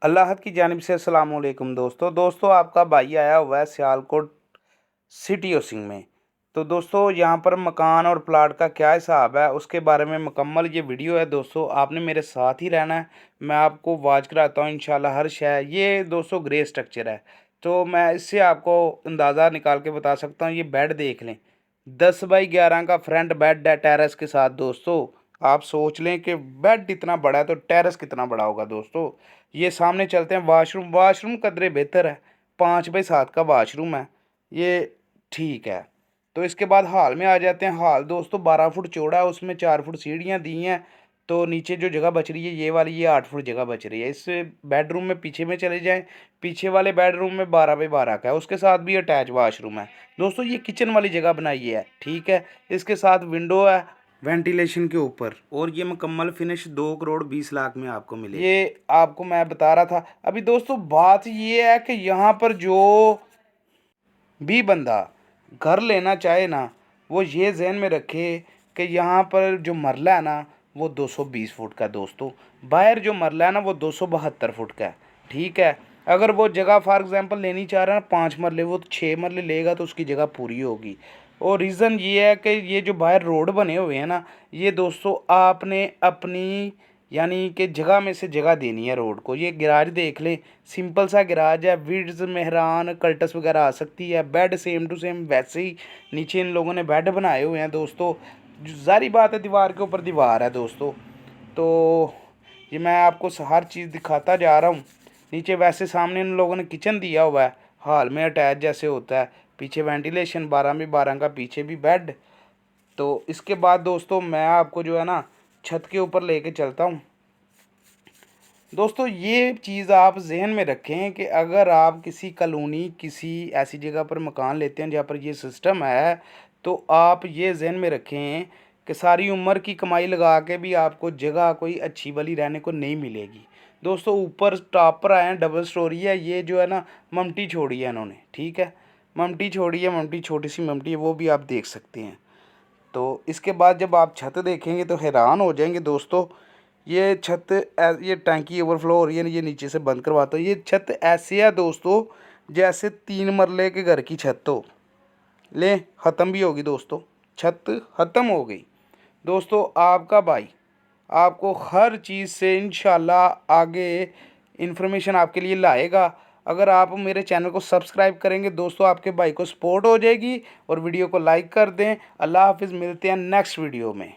अल्लाह की जानिब से अस्सलाम वालेकुम दोस्तों आपका भाई आया हुआ है सियालकोट सिटी हाउसिंग में। तो दोस्तों यहाँ पर मकान और प्लाट का क्या हिसाब है उसके बारे में मुकम्मल ये वीडियो है। दोस्तों आपने मेरे साथ ही रहना है, मैं आपको वाच कराता हूँ इंशाल्लाह हर शय। ये दोस्तों ग्रे स्ट्रक्चर है, तो मैं इससे आपको अंदाज़ा निकाल के बता सकता हूँ। ये बेड देख लें, 10 बाई 11 का फ्रंट बेड है टेरेस के साथ। दोस्तों आप सोच लें कि बेड इतना बड़ा है तो टेरेस कितना बड़ा होगा। दोस्तों ये सामने चलते हैं, वाशरूम कदरे बेहतर है, 5 बाई 7 का वाशरूम है ये, ठीक है। तो इसके बाद हाल में आ जाते हैं। हाल दोस्तों 12 फुट चौड़ा है, उसमें 4 फुट सीढ़ियाँ दी हैं। तो नीचे जो जगह बच रही है ये वाली, ये 8 फुट जगह बच रही है। इस बेडरूम में पीछे में चले जाएं, पीछे वाले बेडरूम में 12 बाई 12 का है, उसके साथ भी अटैच वाशरूम है। दोस्तों ये किचन वाली जगह बनाई है, ठीक है। इसके साथ विंडो है वेंटिलेशन के ऊपर, और ये मुकम्मल फिनिश 2 करोड़ 20 लाख में आपको मिले। ये आपको मैं बता रहा था अभी। दोस्तों बात ये है कि यहाँ पर जो भी बंदा घर लेना चाहे ना, वो ये जहन में रखे कि यहाँ पर जो मरला है ना वो 220 फुट का। दोस्तों बाहर जो मरला है ना वो 272 फुट का है, ठीक है। अगर वो जगह फॉर एग्जांपल लेनी चाह रहा है 5 मरले, वो तो 6 मरले लेगा तो उसकी जगह पूरी होगी। और रीज़न ये है कि ये जो बाहर रोड बने हुए हैं ना, ये दोस्तों आपने अपनी यानी कि जगह में से जगह देनी है रोड को। ये गैराज देख लें, सिंपल सा गैराज है, विड्स मेहरान कल्टस वगैरह आ सकती है। बेड सेम टू सेम वैसे ही नीचे इन लोगों ने बेड बनाए हुए हैं। दोस्तों जारी बात है, दीवार के ऊपर दीवार है। दोस्तों तो ये मैं आपको हर चीज़ दिखाता जा रहा हूँ। नीचे वैसे सामने इन लोगों ने किचन दिया हुआ है, हॉल में अटैच जैसे होता है। पीछे वेंटिलेशन 12 बाई 12 का, पीछे भी बेड। तो इसके बाद दोस्तों मैं आपको जो है ना छत के ऊपर लेके चलता हूँ। दोस्तों ये चीज़ आप जहन में रखें कि अगर आप किसी कॉलोनी, किसी ऐसी जगह पर मकान लेते हैं जहाँ पर ये सिस्टम है, तो आप ये जहन में रखें कि सारी उम्र की कमाई लगा के भी आपको जगह कोई अच्छी वाली रहने को नहीं मिलेगी। दोस्तों ऊपर टॉप पर आए हैं, डबल स्टोरी है। ये जो है ना ममटी छोड़ी है इन्होंने, ठीक है। ममटी छोड़ी है, ममटी छोटी सी ममटी है, वो भी आप देख सकते हैं। तो इसके बाद जब आप छत देखेंगे तो हैरान हो जाएंगे। दोस्तों ये छत ये टैंकी ओवरफ्लो हो रही है, ये नीचे से बंद करवाता हूँ। ये छत ऐसे है दोस्तों जैसे 3 मरले के घर की छत हो, ले ख़त्म भी होगी। दोस्तों छत ख़त्म हो गई। दोस्तों आपका भाई आपको हर चीज़ से इंशाल्लाह आगे इन्फॉर्मेशन आपके लिए लाएगा। अगर आप मेरे चैनल को सब्सक्राइब करेंगे दोस्तों, आपके भाई को सपोर्ट हो जाएगी। और वीडियो को लाइक कर दें। अल्लाह हाफिज़, मिलते हैं नेक्स्ट वीडियो में।